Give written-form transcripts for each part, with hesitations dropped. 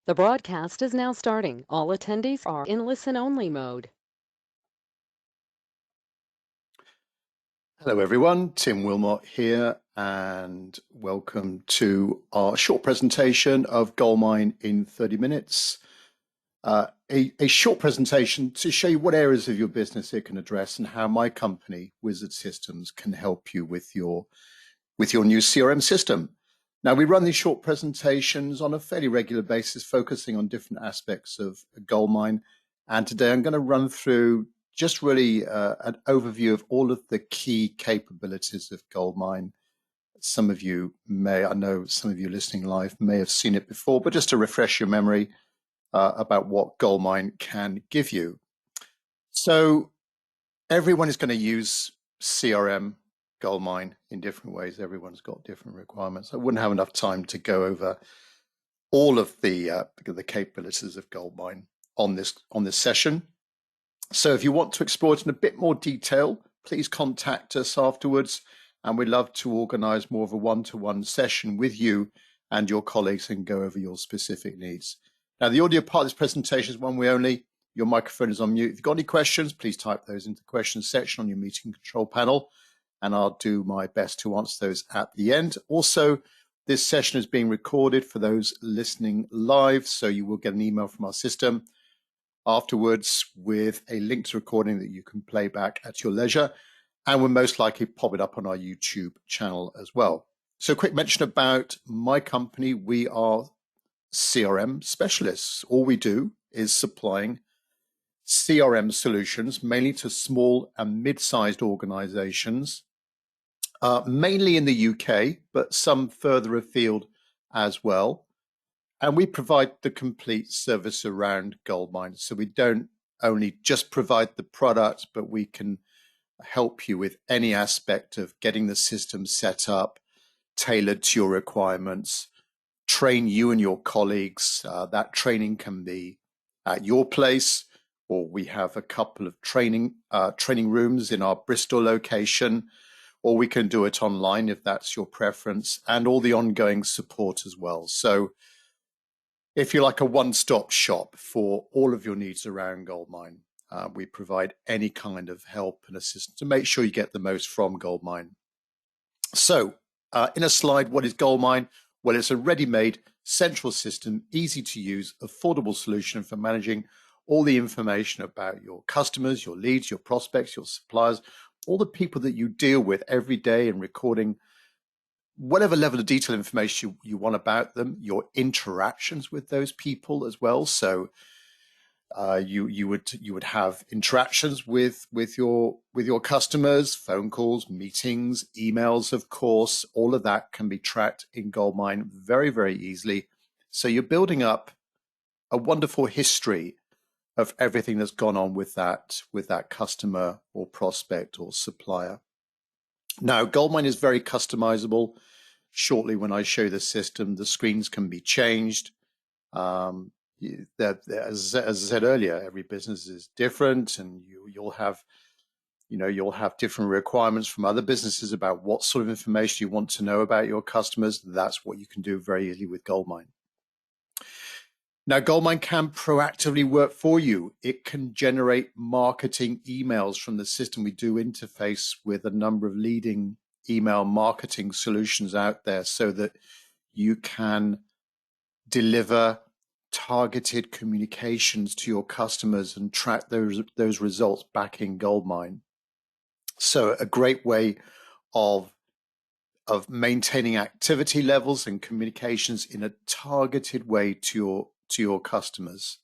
The broadcast is now starting. All attendees are in listen-only mode. Hello everyone, Tim Wilmot here, and welcome to our short presentation of GoldMine in 30 minutes. A short presentation to show you what areas of your business it can address and how my company, Wizard Systems, can help you with your new CRM system. Now, we run these short presentations on a fairly regular basis, focusing on different aspects of GoldMine. And today I'm going to run through just really an overview of all of the key capabilities of GoldMine. Some of you I know some of you listening live may have seen it before, but just to refresh your memory about what GoldMine can give you. So everyone is going to use CRM, GoldMine in different ways. Everyone's got different requirements. I wouldn't have enough time to go over all of the capabilities of GoldMine on this session. So if you want to explore it in a bit more detail, please contact us afterwards, and we'd love to organize more of a one-to-one session with you and your colleagues and go over your specific needs. Now, the audio part of this presentation is one way only. Your microphone is on mute. If you've got any questions, please type those into the questions section on your meeting control panel, and I'll do my best to answer those at the end. Also, this session is being recorded for those listening live, so you will get an email from our system afterwards with a link to recording that you can play back at your leisure, and we'll most likely pop it up on our YouTube channel as well. So a quick mention about my company. We are CRM specialists. All we do is supplying CRM solutions, mainly to small and mid-sized organizations, mainly in the UK, but some further afield as well. And we provide the complete service around GoldMine. So we don't only just provide the product, but we can help you with any aspect of getting the system set up, tailored to your requirements, train you and your colleagues. That training can be at your place, or we have a couple of training rooms in our Bristol location, or we can do it online if that's your preference, and all the ongoing support as well. So if you're like a one-stop shop for all of your needs around GoldMine, we provide any kind of help and assistance to make sure you get the most from GoldMine. So in a slide, what is GoldMine? Well, it's a ready-made central system, easy to use, affordable solution for managing all the information about your customers, your leads, your prospects, your suppliers, all the people that you deal with every day, and recording whatever level of detail information you want about them, your interactions with those people as well. So you would have interactions with your customers, phone calls, meetings, emails, of course. All of that can be tracked in GoldMine very, very easily. So you're building up a wonderful history of everything that's gone on with that customer or prospect or supplier. Now, GoldMine is very customizable. Shortly, when I show the system, the screens can be changed. As I said earlier, every business is different, and you'll have different requirements from other businesses about what sort of information you want to know about your customers. That's what you can do very easily with GoldMine. Now, GoldMine can proactively work for you. It can generate marketing emails from the system. We do interface with a number of leading email marketing solutions out there so that you can deliver targeted communications to your customers and track those results back in GoldMine. So a great way of maintaining activity levels and communications in a targeted way to your customers.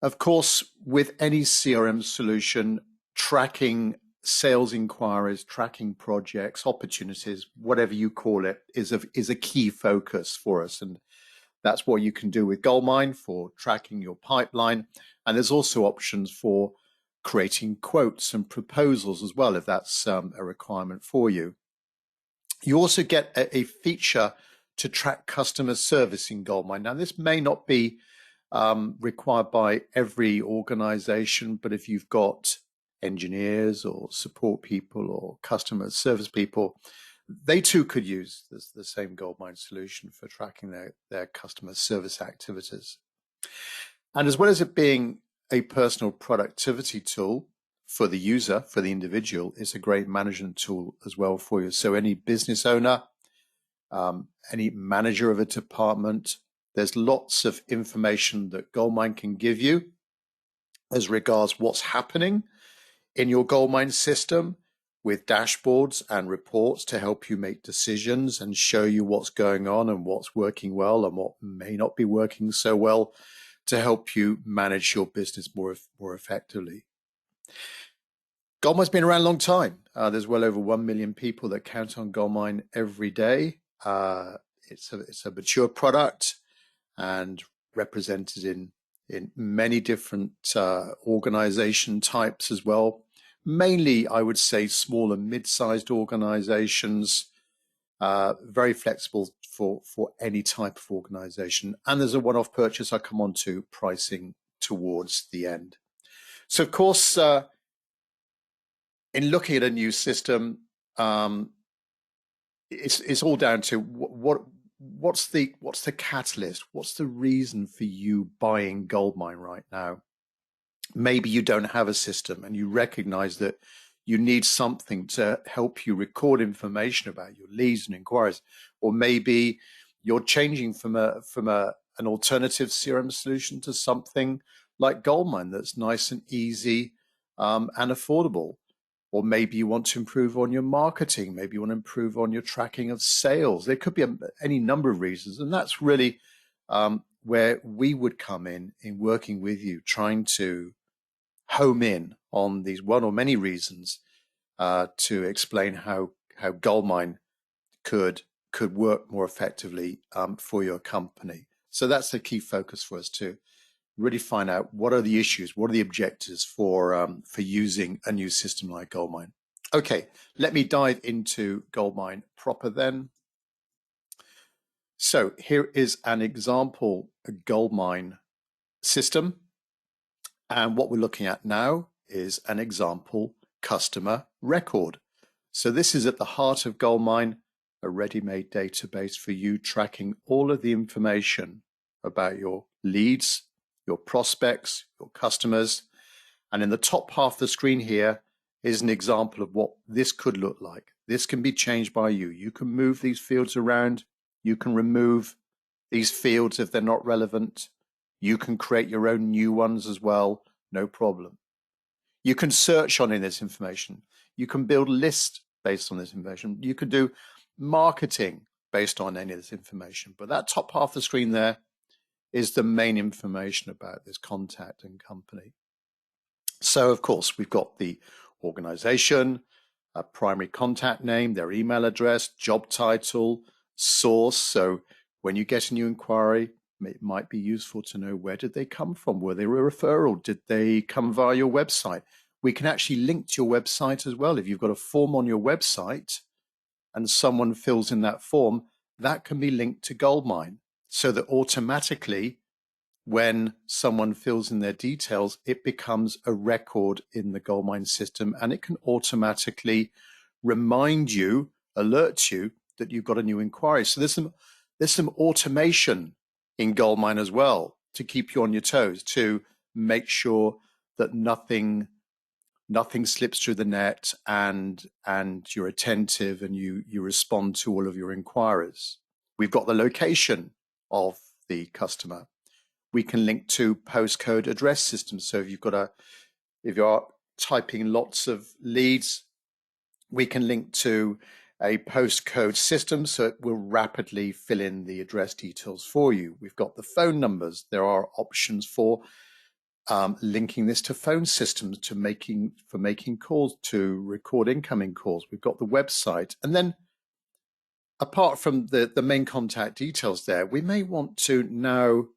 Of course, with any CRM solution, tracking sales inquiries, tracking projects, opportunities, whatever you call it, is a key focus for us. And that's what you can do with GoldMine for tracking your pipeline. And there's also options for creating quotes and proposals as well, if that's a requirement for you. You also get a feature to track customer service in GoldMine. Now, this may not be required by every organization, but if you've got engineers or support people or customer service people, they too could use the same GoldMine solution for tracking their customer service activities. And as well as it being a personal productivity tool for the user, for the individual, it's a great management tool as well for you. So any business owner, any manager of a department, there's lots of information that GoldMine can give you as regards what's happening in your GoldMine system, with dashboards and reports to help you make decisions and show you what's going on and what's working well and what may not be working so well, to help you manage your business more effectively. GoldMine's been around a long time. There's well over 1 million people that count on GoldMine every day. It's a mature product and represented in many different organization types as well. Mainly, I would say, small and mid-sized organizations, very flexible for any type of organization. And there's a one-off purchase. I'll come on to pricing towards the end. So, of course, in looking at a new system, it's all down to what's the catalyst? What's the reason for you buying GoldMine right now? Maybe you don't have a system and you recognize that you need something to help you record information about your leads and inquiries, or maybe you're changing from an alternative CRM solution to something like GoldMine that's nice and easy and affordable. Or maybe you want to improve on your marketing. Maybe you want to improve on your tracking of sales. There could be any number of reasons. And that's really where we would come in working with you, trying to home in on these one or many reasons to explain how GoldMine could work more effectively for your company. So that's the key focus for us to really find out what are the issues, what are the objectives for using a new system like GoldMine. Okay, let me dive into GoldMine proper then. So here is an example, a GoldMine system. And what we're looking at now is an example customer record. So this is at the heart of GoldMine, a ready-made database for you tracking all of the information about your leads, your prospects, your customers. And in the top half of the screen here is an example of what this could look like. This can be changed by you. You can move these fields around. You can remove these fields if they're not relevant. You can create your own new ones as well, no problem. You can search on in this information. You can build lists based on this information. You can do marketing based on any of this information. But that top half of the screen there is the main information about this contact and company. So, of course, we've got the organization, a primary contact name, their email address, job title, source. So when you get a new inquiry, it might be useful to know, where did they come from? Were they a referral? Did they come via your website? We can actually link to your website as well. If you've got a form on your website and someone fills in that form, that can be linked to GoldMine, so that automatically when someone fills in their details, it becomes a record in the GoldMine system, and it can automatically remind you, alert you that you've got a new inquiry. So there's some automation in GoldMine as well to keep you on your toes, to make sure that nothing slips through the net, and you're attentive and you respond to all of your inquiries. We've got the location of the customer. We can link to postcode address systems. So if you're typing lots of leads, we can link to a postcode system, so it will rapidly fill in the address details for you. We've got the phone numbers. There are options for linking this to phone systems, for making calls, to record incoming calls. We've got the website. And then apart from the main contact details there, we may want to now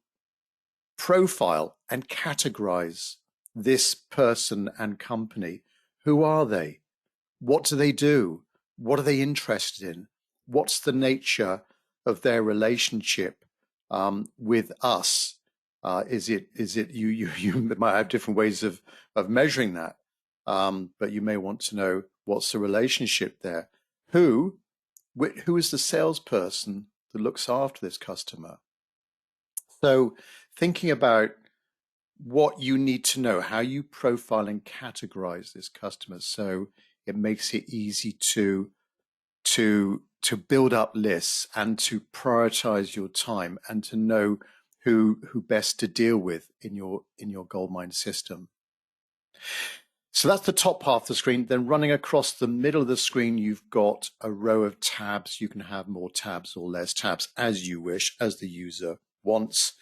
profile and categorize this person and company. Who are they? What do they do? What are they interested in? What's the nature of their relationship with us? Is it you might have different ways of measuring that, but you may want to know, what's the relationship there? Who Who is the salesperson that looks after this customer? So thinking about what you need to know, how you profile and categorize this customer, so it makes it easy to build up lists and to prioritize your time and to know who best to deal with in your GoldMine system. So that's the top half of the screen. Then running across the middle of the screen, you've got a row of tabs. You can have more tabs or less tabs as you wish, as the user wants.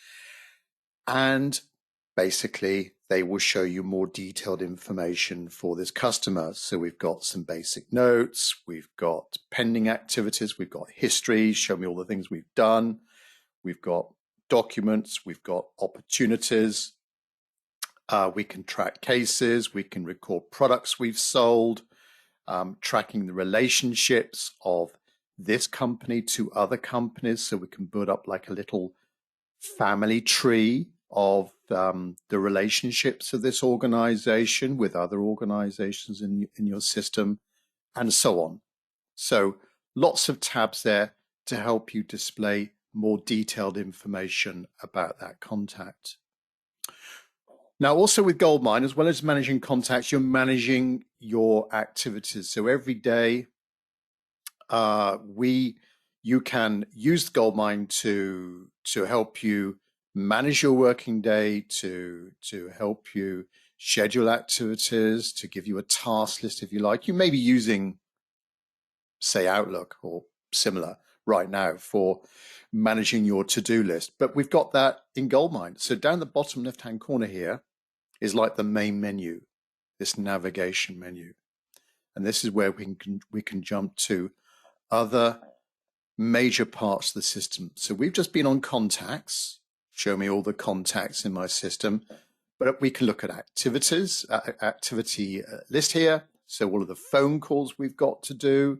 And basically, they will show you more detailed information for this customer. So we've got some basic notes, we've got pending activities, we've got history, show me all the things we've done. We've got documents, we've got opportunities. We can track cases, we can record products we've sold, tracking the relationships of this company to other companies, so we can build up like a little family tree of the relationships of this organization with other organizations in your system, and so on. So lots of tabs there to help you display more detailed information about that contact. Now, also with GoldMine, as well as managing contacts, you're managing your activities. So every day, you can use GoldMine to help you manage your working day, to help you schedule activities, to give you a task list if you like. You may be using, say, Outlook or similar right now for managing your to-do list, but we've got that in GoldMine. So down the bottom left-hand corner here is like the main menu, this navigation menu. And this is where we can jump to other major parts of the system. So we've just been on contacts, show me all the contacts in my system, but we can look at activities, activity list here. So all of the phone calls we've got to do,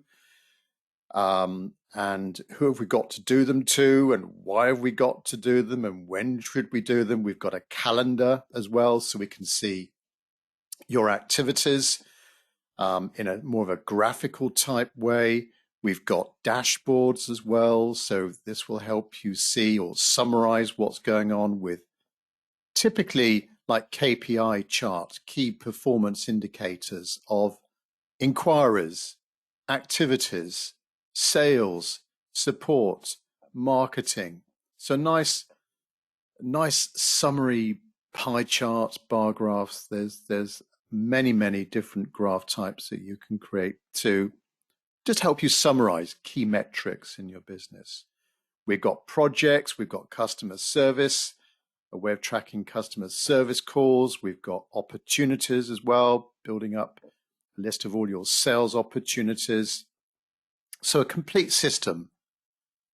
and who have we got to do them to, and why have we got to do them, and when should we do them. We've got a calendar as well, so we can see your activities in a more of a graphical type way. We've got dashboards as well, so this will help you see or summarize what's going on with typically like KPI charts, key performance indicators of inquiries, activities, sales, support, marketing. So nice summary pie charts, bar graphs. There's many different graph types that you can create to just help you summarize key metrics in your business. We've got projects, we've got customer service, a way of tracking customer service calls. We've got opportunities as well, building up a list of all your sales opportunities. So a complete system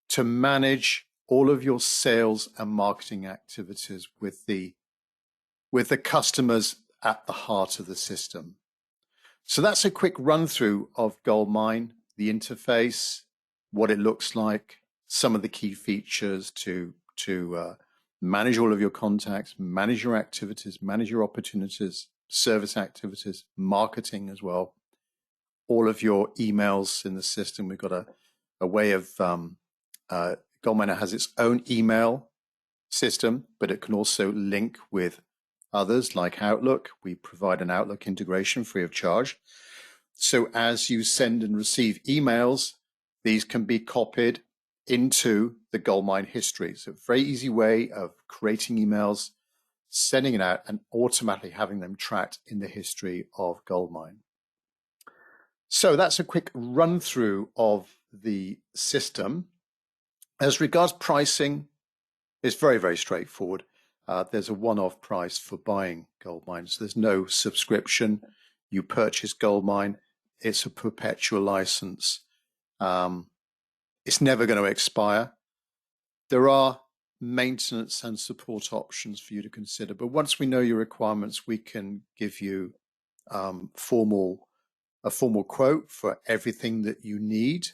to manage all of your sales and marketing activities with the customers at the heart of the system. So that's a quick run through of GoldMine, the interface, what it looks like, some of the key features to manage all of your contacts, manage your activities, manage your opportunities, service activities, marketing as well, all of your emails in the system. We've got a way of, GoldMine has its own email system, but it can also link with others like Outlook. We provide an Outlook integration free of charge. So as you send and receive emails, these can be copied into the GoldMine history. So a very easy way of creating emails, sending it out, and automatically having them tracked in the history of GoldMine. So that's a quick run through of the system. As regards pricing, it's very straightforward. There's a one-off price for buying GoldMine. So there's no subscription. You purchase GoldMine. It's a perpetual license. It's never going to expire. There are maintenance and support options for you to consider. But once we know your requirements, we can give you a formal quote for everything that you need,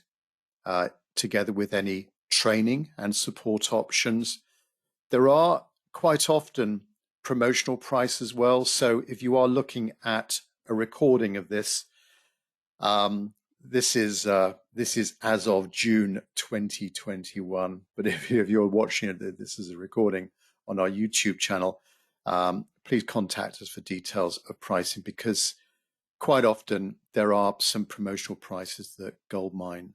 together with any training and support options. There are quite often promotional price as well. So if you are looking at a recording of this, this is this is as of June 2021. But if you're watching it, this is a recording on our YouTube channel. Please contact us for details of pricing, because quite often there are some promotional prices that GoldMine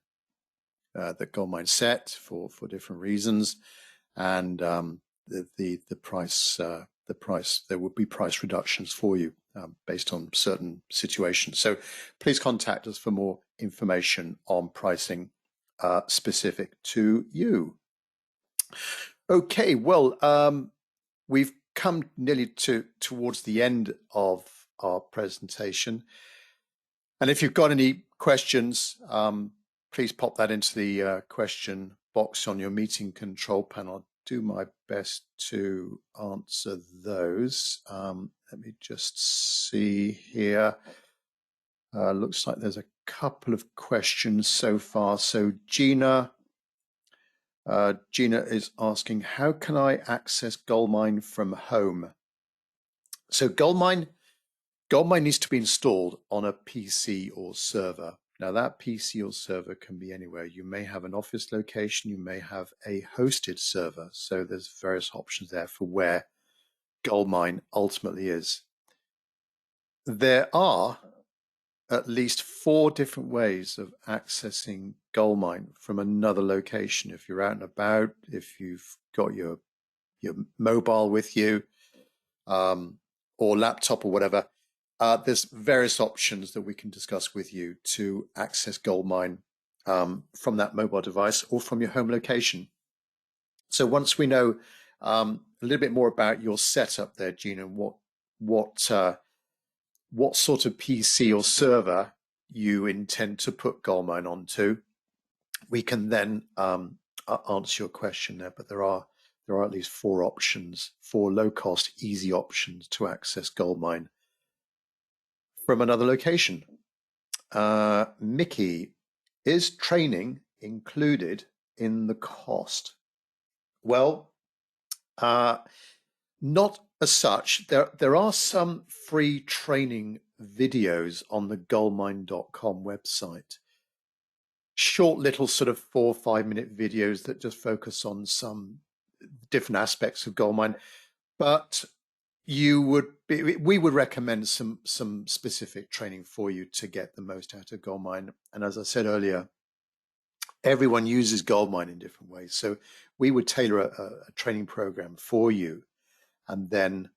set for different reasons, and the price there would be price reductions for you based on certain situations. So please contact us for more information on pricing specific to you. Okay, well, we've come nearly towards the end of our presentation, and if you've got any questions, please pop that into the question box on your meeting control panel. I'll do my best to answer those. Let me just see here. Looks like there's a couple of questions so far. So Gina is asking, how can I access GoldMine from home? So GoldMine needs to be installed on a PC or server. Now that PC or server can be anywhere. You may have an office location, you may have a hosted server. So there's various options there for where GoldMine ultimately is. There are at least 4 different ways of accessing GoldMine from another location. If you're out and about, if you've got your mobile with you, or laptop or whatever, there's various options that we can discuss with you to access GoldMine from that mobile device or from your home location. So once we know a little bit more about your setup there, Gina, what sort of PC or server you intend to put GoldMine onto, we can then answer your question there. But there are at least 4 options, 4 low-cost, easy options to access GoldMine from another location. Mickey, is training included in the cost? Well, not as such. There are some free training videos on the goldmine.com website. Short little sort of 4 or 5 minute videos that just focus on some different aspects of GoldMine, but we would recommend some specific training for you to get the most out of GoldMine. And as I said earlier, everyone uses GoldMine in different ways. So we would tailor a training program for you and then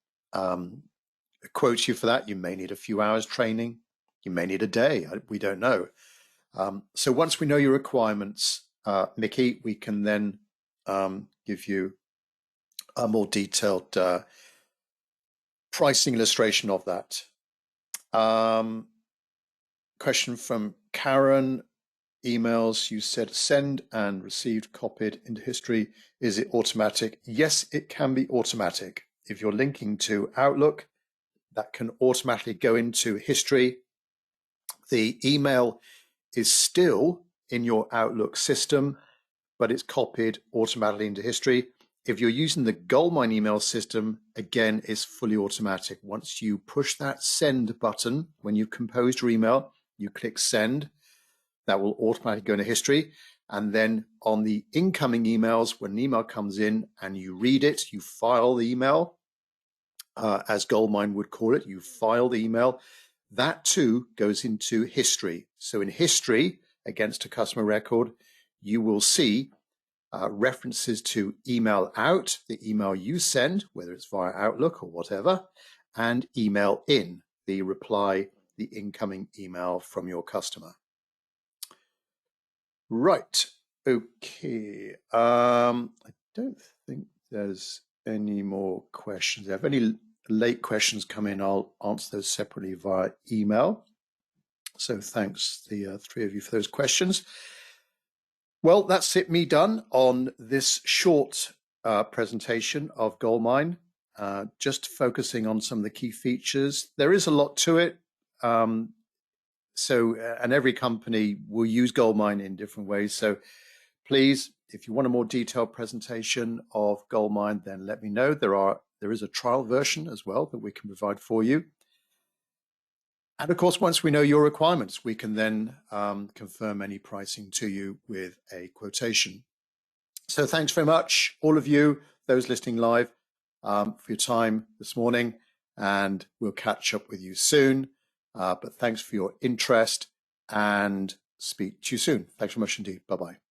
quote you for that. You may need a few hours training. You may need a day. We don't know. So once we know your requirements, Mickey, we can then give you a more detailed pricing illustration of that. Question from Karen. Emails, you said send and received copied into history. Is it automatic? Yes, it can be automatic. If you're linking to Outlook, that can automatically go into history. The email is still in your Outlook system, but it's copied automatically into history. If you're using the GoldMine email system, again, it's fully automatic. Once you push that send button, when you've composed your email, you click send. That will automatically go into history. And then on the incoming emails, when an email comes in and you read it, you file the email, as GoldMine would call it, you file the email. That too goes into history. So in history, against a customer record, you will see references to email out, the email you send, whether it's via Outlook or whatever, and email in, the reply, the incoming email from your customer. Right. Okay. I don't think there's any more questions. If any late questions come in, I'll answer those separately via email. So thanks, the 3 of you, for those questions. Well, that's it, me done on this short presentation of GoldMine, just focusing on some of the key features. There is a lot to it. And every company will use GoldMine in different ways. So please, if you want a more detailed presentation of GoldMine, then let me know. There is a trial version as well that we can provide for you. And of course, once we know your requirements, we can then confirm any pricing to you with a quotation. So thanks very much, all of you, those listening live, for your time this morning, and we'll catch up with you soon. But thanks for your interest and speak to you soon. Thanks very much indeed. Bye-bye.